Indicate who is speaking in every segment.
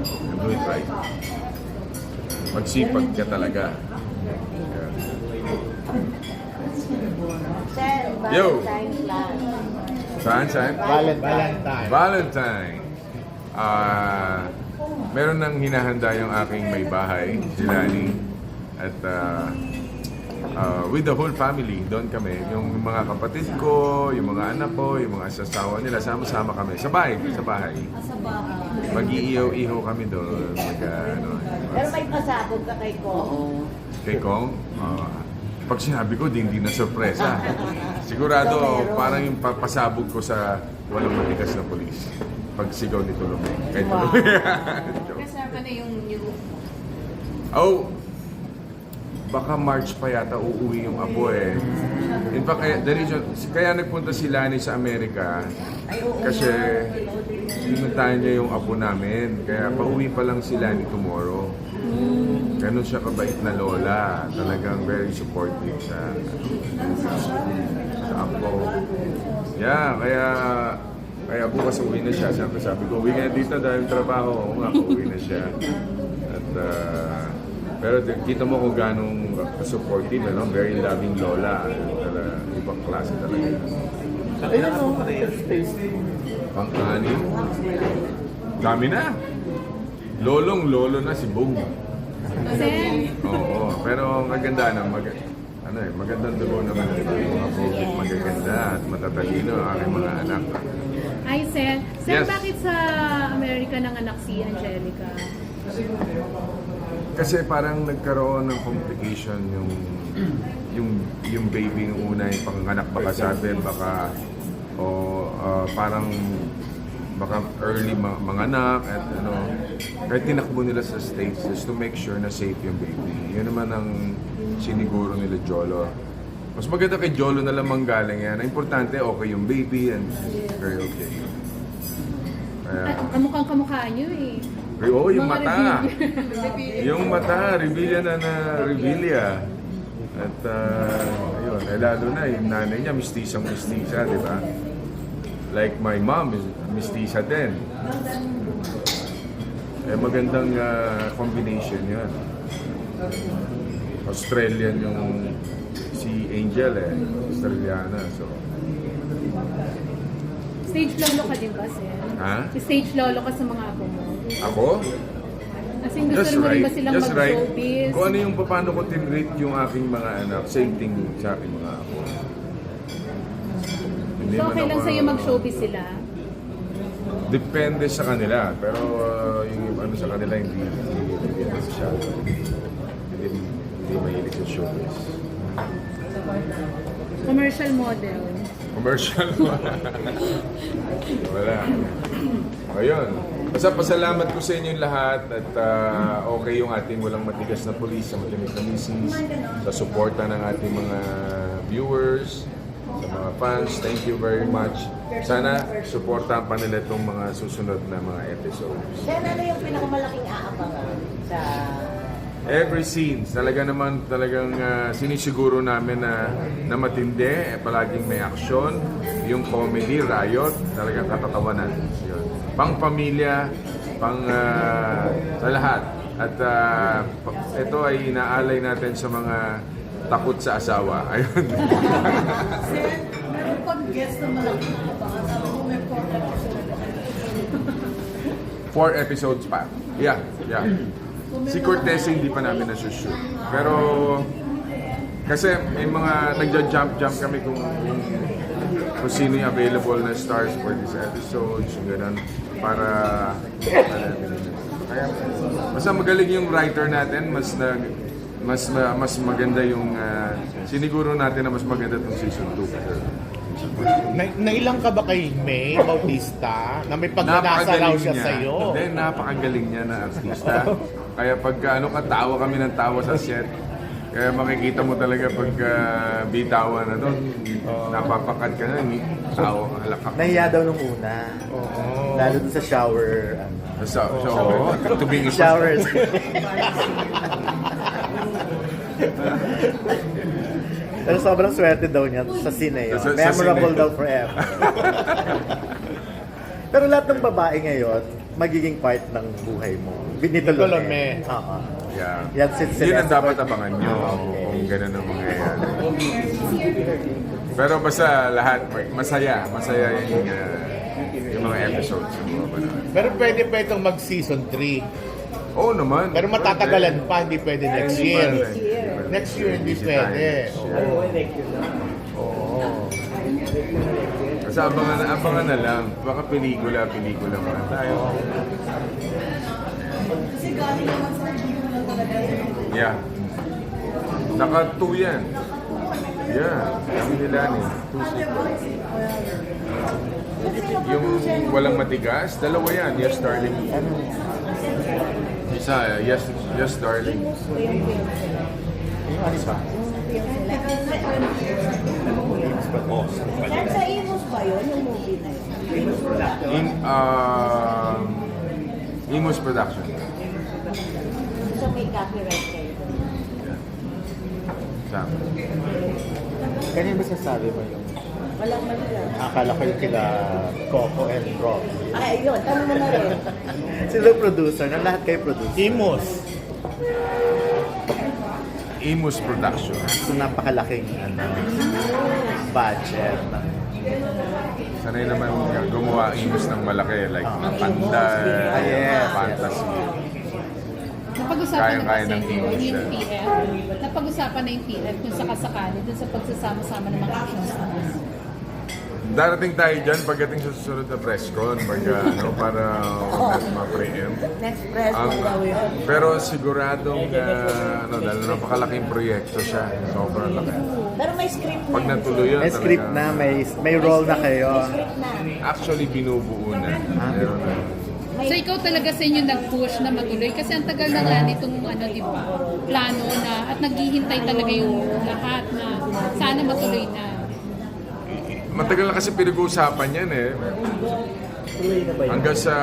Speaker 1: Do it right. Magsipag ka talaga. Yeah.
Speaker 2: Sir,
Speaker 1: Yo.
Speaker 2: Valentine's lang.
Speaker 1: Saan?
Speaker 3: Valentine.
Speaker 1: Valentine. Meron nang hinahanda yung aking may bahay, si Lani. At with the whole family, doon kami. Yung mga kapatid ko, yung mga anak ko, yung mga asawa nila, sama-sama kami. Sa bahay.
Speaker 2: Sa bahay.
Speaker 1: Mag-iihaw-ihaw kami doon.
Speaker 2: Pero may pasabog ka kay Kong.
Speaker 1: Kay Kong, pag sinabi ko, hindi na sorpresa. Sigurado, parang yung papasabog ko sa walang matigas na polis. Pag sigaw ni Tulome. Kahit Tulome.
Speaker 4: Kasama na yung new.
Speaker 1: Oh, baka March pa yata uuwi yung apo eh. In fact, kaya nagpunta si Lani sa Amerika kasi pinuntahan niya yung apo namin. Kaya pauwi pa lang si Lani tomorrow. Ganon siya kabait na lola. Talagang very supportive sa apo. Yeah, kaya bukas uwi na siya. Sabi ko, uwi ka na dito dahil trabaho. Oo nga, uwi na siya. At pero kita mo kung ganong supportive, ano? Very loving lola. Ibang klase talaga. Pang-anim. Dami na. Lolo na si Bong. Oo, pero maganda na. Magandang dugo naman yung mga project magaganda at matatalino ang aking mga anak.
Speaker 4: Ay, Sir. Sir,
Speaker 1: Yes.
Speaker 4: bakit sa Amerika nanganak si Angelica?
Speaker 1: Kasi parang nagkaroon ng complication yung baby nung una, yung panganak baka sabi, baka parang baka early manganak at kahit tinakbo nila sa States just to make sure na safe yung baby. Yun naman ang siniguro nila Jolo. Mas maganda kay Jolo na lang manggaling yan. Ang importante, okay yung baby and very okay.
Speaker 4: At kamukhang-kamukha niyo eh.
Speaker 1: Oo, yung
Speaker 4: Mga
Speaker 1: mata.
Speaker 4: Revilla.
Speaker 1: Yung mata, Revilla na Revilla. At ayun, lalo na yung nanay niya, mistisang-mistisa, di ba? Like my mom is mistisa din. Magandang combination yan. Australian yung si Angel Australiana. So,
Speaker 4: Stage lolo ka din ba, Sir?
Speaker 1: ha?
Speaker 4: Stage lolo ka sa mga apo mo?
Speaker 1: Ako?
Speaker 4: Kasi gusto mo rin ba silang
Speaker 1: Just right.
Speaker 4: mag-showbiz?
Speaker 1: Kung ano yung paano ko tinrate yung aking mga anak, same thing sa aking mga apo. Hindi
Speaker 4: So,
Speaker 1: man
Speaker 4: okay lang
Speaker 1: ako-
Speaker 4: sa'yo mag-showbiz sila?
Speaker 1: Depende sa kanila, pero yung ano sa kanila hindi masyado. Hindi mahilig sa showbiz.
Speaker 4: Commercial model.
Speaker 1: Commercial. Wala. Ayun. Basta pasalamat ko sa inyong lahat at okay yung ating walang matigas na pulis sa matigas na misis, sa suporta ng ating mga viewers, sa mga fans. Thank you very much. Sana suportahan pa nila itong mga susunod na mga episodes.
Speaker 2: Sir, ano yung pinakamalaking aabangan sa...
Speaker 1: Every scene, talagang sinisiguro namin na matindi, palaging may aksyon, yung comedy, riot, talagang katatawanan. Yun. Pang pamilya, pang sa lahat. At ito ay inaalay natin sa mga takot sa asawa. Ayun.
Speaker 2: Sir, meron pag guest na malaking aabangan. Sabi mo may
Speaker 1: 4 episodes pa. Yeah. Si Cortez hindi pa namin nasushoot. Pero kasi may mga nagja-jump kami kung sino yung available na stars for this episode, yung ganun, para kaya basta magaling yung writer natin, mas maganda yung siniguro natin na mas maganda tong season 2.
Speaker 3: Nailang ka ba kay May Bautista na may pagnanasa raw siya sa'yo?
Speaker 1: Hindi, napakagaling niya na artista. Kaya pag tawa kami ng tawa sa set, kaya makikita mo talaga pag bitawan na doon, napapakat ka na, tawa, halakak.
Speaker 5: Nahiya daw nung una. Lalo dun sa shower.
Speaker 1: Tubing
Speaker 5: Showers. Pero sobrang swerte daw niya sa scene yun.
Speaker 1: Sa
Speaker 5: Memorable
Speaker 1: scene.
Speaker 5: daw forever. Pero lahat ng babae ngayon, magiging part ng buhay mo. Nito
Speaker 3: Nito
Speaker 5: Lome.
Speaker 3: Lome.
Speaker 5: Oo.
Speaker 1: Yeah.
Speaker 5: Yan si
Speaker 1: Yun ang
Speaker 5: Celeste.
Speaker 1: dapat abangan nyo kung ganun ang mangyayari. Pero basta lahat, masaya yung mga episodes. Yung mga panahon.
Speaker 3: Pero pwede pa itong mag-season 3.
Speaker 1: Oo naman.
Speaker 3: Pero matatagalan pa, hindi pwede next year.
Speaker 1: Pwede.
Speaker 3: Next year, hindi
Speaker 1: Busy
Speaker 3: pwede.
Speaker 1: tayo.
Speaker 3: Oo.
Speaker 1: Kasi abangan na lang. Baka pelikula pa tayo.
Speaker 2: Kasi galing naman sa review lang talaga yun.
Speaker 1: Yeah. Naka 2 yan. Yeah. Kami nila ni. 2 sequels. Yung walang matigas, dalawa yan. Yes, darling. Isa, yes, darling.
Speaker 5: Ano pa?
Speaker 2: Nasa Imus ba yun, yung movie na yun?
Speaker 1: Imus Production.
Speaker 2: So may copyright kayo.
Speaker 1: Sam.
Speaker 5: Kanina ba sasabi mo yung
Speaker 2: Walang mali lang.
Speaker 5: akala ko yung kila Coco and Rob.
Speaker 2: Ay, yun. Tanong mo na rin.
Speaker 5: Sila yung producer, na lahat kayo producer.
Speaker 3: Imus.
Speaker 1: Imus Production.
Speaker 5: So napakalaking budget.
Speaker 1: Sanay naman gumawa Imus ng malaki. Like Panday,
Speaker 5: yes,
Speaker 1: Fantasy.
Speaker 4: Napag-usapan na
Speaker 1: Kaya-kaya
Speaker 4: kasi
Speaker 1: ng
Speaker 4: yun,
Speaker 1: Imus
Speaker 4: yung
Speaker 1: yan.
Speaker 4: PF. Napag-usapan na yung PF kung sakasakali dun sa pagsasama-sama ng mga action stars.
Speaker 1: Darating tayo dyan pagdating sa susunod na press con para ma-preempt.
Speaker 2: Next press
Speaker 1: Ang-
Speaker 2: mo daw yun.
Speaker 1: Pero siguradong dahil napakalaking proyekto siya. Sobrang laki.
Speaker 2: Pero may script na.
Speaker 1: Pag natuloy yun,
Speaker 5: May script na, may role na kayo.
Speaker 2: May script na.
Speaker 1: actually binubuo na. Meron na.
Speaker 4: So ikaw talaga sa inyo nag-push na matuloy kasi ang tagal na nga nitong di ba, plano na at naghihintay talaga yung lahat na sana matuloy na.
Speaker 1: Matagal na kasi pinag-uusapan yan eh. Hanggang sa...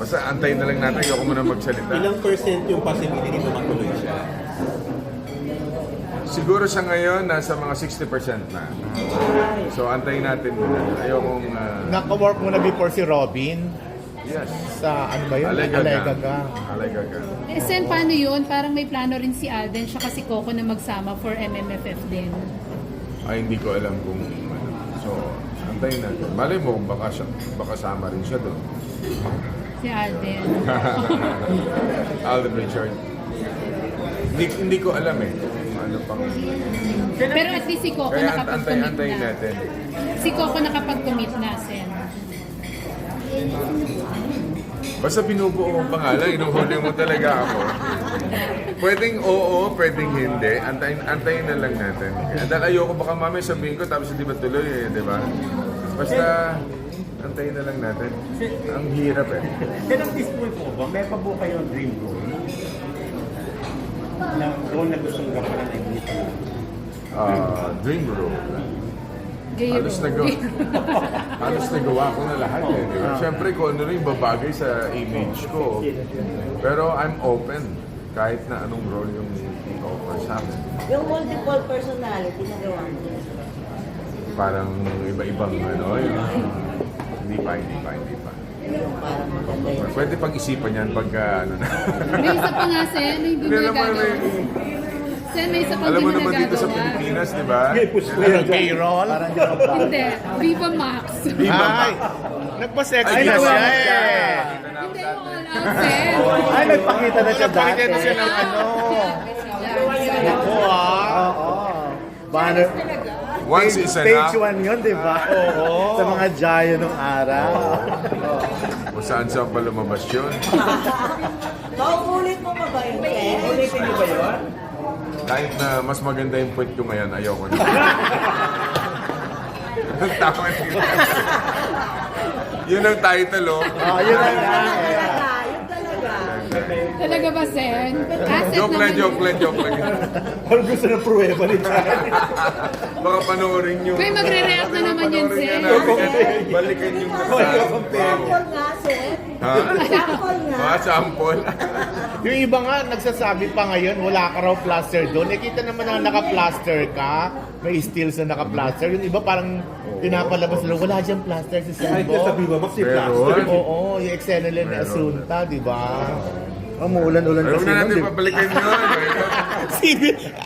Speaker 1: Basta antayin na lang natin. Ayoko muna magsalita.
Speaker 6: Ilang percent yung possibility na matuloy siya?
Speaker 1: Siguro sa ngayon, nasa mga 60% na. So antayin natin muna. Ayokong...
Speaker 3: Naka-work mo na before si Robin
Speaker 1: yes.
Speaker 3: sa ano ba yun?
Speaker 1: Alaygaga.
Speaker 3: Alaygaga.
Speaker 4: Eh Sen, paano yun? Parang may plano rin si Alden siya kasi Coco na magsama for MMFF din.
Speaker 1: Ay, hindi ko alam kung ano. So, antayin natin. Malay mo, baka sama rin siya doon.
Speaker 4: Si Alden.
Speaker 1: Alden Richard. Hindi ko alam eh. Kung ano pang...
Speaker 4: Pero at least si Coco
Speaker 1: Kaya
Speaker 4: nakapag-commit
Speaker 1: antayin
Speaker 4: na.
Speaker 1: natin.
Speaker 4: Si Coco nakapag-commit na, Sen.
Speaker 1: Basta binubuo kong pangalan, inuhuli mo talaga ako. Pwedeng oo, pwedeng hindi. Antayin na lang natin. Dahil ayoko baka mamaya sabihin ko tapos hindi ba tuloy eh, di ba? Basta antayin na lang natin. Ang hirap eh.
Speaker 6: Then at this point po ba, may pa po kayong dream role? Na role na gustong gampanan ay hindi pa.
Speaker 1: Dream role.
Speaker 4: Gay
Speaker 1: Halos nagawa ko na lahat eh. Di ba? Siyempre kung ano rin babagay sa image ko. Pero I'm open kahit na anong role yung i-offer sa akin.
Speaker 2: Yung multiple personality na gawa mo.
Speaker 1: Parang iba-ibang hindi pa.
Speaker 2: Parang maganda yun.
Speaker 1: Pwede pag-isipan yan pagka ano na.
Speaker 4: May isa pa nga, Sen, na hindi mo
Speaker 1: Hindi naman
Speaker 4: nagagawa. Sen, may isa pa
Speaker 1: Alam
Speaker 4: hindi
Speaker 1: mo
Speaker 4: mo
Speaker 1: naman dito sa
Speaker 4: nagagawa.
Speaker 1: Pilipinas, di ba?
Speaker 3: Ano, gay role?
Speaker 5: Parang yun ang plan.
Speaker 4: Hindi, Viva Max.
Speaker 3: Ay, nagpa-sex na siya eh.
Speaker 4: Hindi mo alam, Sen.
Speaker 5: Ay, nagpakita na siya dati.
Speaker 3: Nagpakita na siya ng ano. Ako
Speaker 5: Oo. Banner.
Speaker 1: Once is
Speaker 5: Stage
Speaker 1: enough.
Speaker 5: 1 yun, di ba? Oo. Sa mga Jaya nung araw.
Speaker 1: Kung saan pa lumabas yun.
Speaker 2: Mauulit mo pa ba yun? Ulitin mo ba yun?
Speaker 1: Kahit na mas maganda yung puwet ko ngayon, ayoko na. Tama nila. Yun ang title, oh.
Speaker 5: Yun na nga.
Speaker 2: Yun talaga.
Speaker 4: Talaga ba, Sen? Asset
Speaker 1: Joke lang.
Speaker 6: All gusto ng pruweba ni Chan.
Speaker 1: Baka panoorin nyo.
Speaker 4: Uy, magre-react na naman yun,
Speaker 1: Panoorin
Speaker 4: Sen.
Speaker 1: nyo na. Balikan yung
Speaker 2: Sample nga, Sen.
Speaker 1: Ha?
Speaker 2: Sample nga.
Speaker 1: Mga sample.
Speaker 3: Yung iba nga, nagsasabi pa ngayon, wala ka raw plaster doon. Nakita naman na naka-plaster ka, may stills na naka-plaster. Yung iba parang pinapalabas lang, wala dyan plaster sa
Speaker 6: Kahit
Speaker 3: Cebu.
Speaker 6: sa Viva Max, si
Speaker 1: Meron.
Speaker 6: Plaster.
Speaker 3: Oo, yung eksena nila ni Asunta, di ba?
Speaker 5: Umuulan-ulan
Speaker 1: Huwag
Speaker 5: kasi
Speaker 1: na
Speaker 5: nun,
Speaker 1: natin
Speaker 5: di ba?
Speaker 1: pabalikan yun.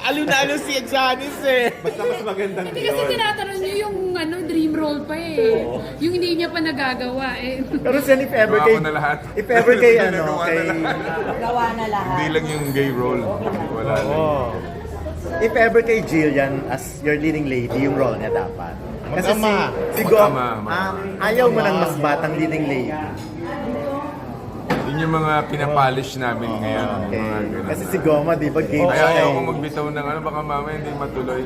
Speaker 3: Alun-alun si Exanis eh.
Speaker 6: Basta mas magandang
Speaker 4: Hindi kasi
Speaker 6: yun.
Speaker 4: tinatanong niyo yung dream role pa eh. Yung hindi niya pa nagagawa eh.
Speaker 5: Pero Sen, if ever
Speaker 1: Gawa
Speaker 5: kay...
Speaker 1: ko na lahat.
Speaker 5: If ever kay ano,
Speaker 1: Nagawa
Speaker 5: kay...
Speaker 1: na lahat.
Speaker 2: Gawa na lahat.
Speaker 1: Hindi lang yung gay role. Wala lang.
Speaker 3: Oo.
Speaker 5: If ever kay Jillian as your leading lady, yung role niya dapat. Kasi
Speaker 3: Mag-ama.
Speaker 5: si Gom,
Speaker 1: Mag-ama.
Speaker 5: ayaw mo ng mas batang leading lady.
Speaker 1: Yun yung mga pinapolish namin ngayon.
Speaker 5: Okay.
Speaker 1: Mga ganun.
Speaker 5: Kasi si Goma, di ba, game
Speaker 1: Kaya
Speaker 5: siya
Speaker 1: ayaw
Speaker 5: eh.
Speaker 1: ko magbitaw ng ano, baka mamaya hindi matuloy.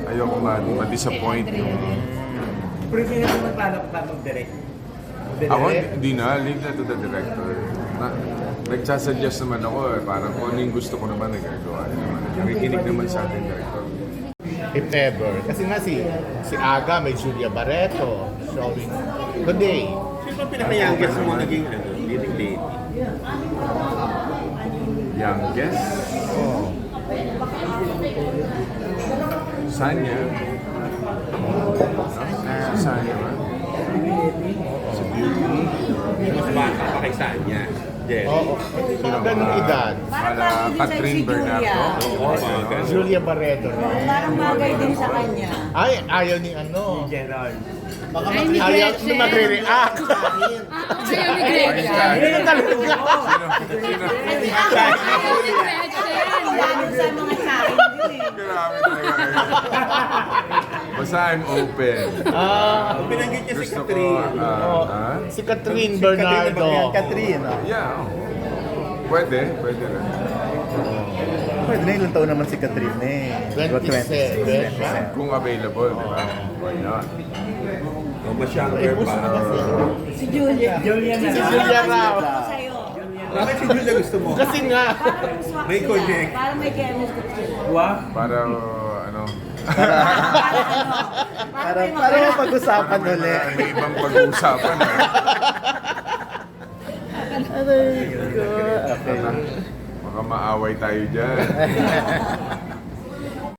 Speaker 1: Ayaw ko ma-disappoint.
Speaker 6: Pero hindi naman magplano pa mag-direct.
Speaker 1: Ako, hindi na. Leave na to the director. Nagsasuggest naman ako eh. Parang kung ano yung gusto ko naman, nagagawa naman. Nakikinig naman sa ating director.
Speaker 3: If ever. Kasi nga si Aga, may Julia Barreto, showing Good Day.
Speaker 6: Sino ang pinaka-youngest mo naging leading lady?
Speaker 1: Youngest?
Speaker 3: Oh.
Speaker 1: Sanya. Si Sanya ba? Si Beauty.
Speaker 6: Mas bata pa kay Sanya. Yes.
Speaker 3: Oo. Mga ganong edad.
Speaker 2: Parang bagay din sa
Speaker 1: Catherine
Speaker 2: si Julia.
Speaker 1: Bernardo.
Speaker 6: Oo, mga ganun.
Speaker 3: Julia Barreto.
Speaker 2: Parang bagay din sa kanya.
Speaker 3: Ay, ayaw ni ano.
Speaker 6: Gerald.
Speaker 4: Ay, ni
Speaker 3: Ayaw
Speaker 4: Gretchen.
Speaker 3: na magre-react.
Speaker 4: Ayaw ni Gretchen.
Speaker 3: Yun talaga.
Speaker 1: Sino?
Speaker 4: Ayaw ni Gretchen.
Speaker 2: Lalo sa mga sakin din eh.
Speaker 1: Grabe talaga. Basta I'm open.
Speaker 6: Pinanggit niya si
Speaker 1: Gusto ko,
Speaker 6: Catherine.
Speaker 3: Si Catherine Bernardo.
Speaker 5: Catherine, oh.
Speaker 1: Yeah. Pwede rin.
Speaker 5: Pwede na ilang taon naman si Catherine eh.
Speaker 3: 27.
Speaker 1: Kung available, di ba? Why not?
Speaker 6: O, mas younger pa.
Speaker 2: Si Julia.
Speaker 3: Si Julia raw.
Speaker 2: Ako sa'yo.
Speaker 6: Bakit si Julia gusto mo?
Speaker 3: Kasi nga,
Speaker 2: Parang swak
Speaker 6: May
Speaker 2: sila.
Speaker 6: connect.
Speaker 2: Parang may chemistry.
Speaker 6: Wow.
Speaker 1: Para, ano,
Speaker 5: Para mapag-usapan
Speaker 1: may,
Speaker 5: ulit.
Speaker 1: may ibang pag-uusapan.
Speaker 5: Aray ko. Okay.
Speaker 1: Baka maaway tayo dyan.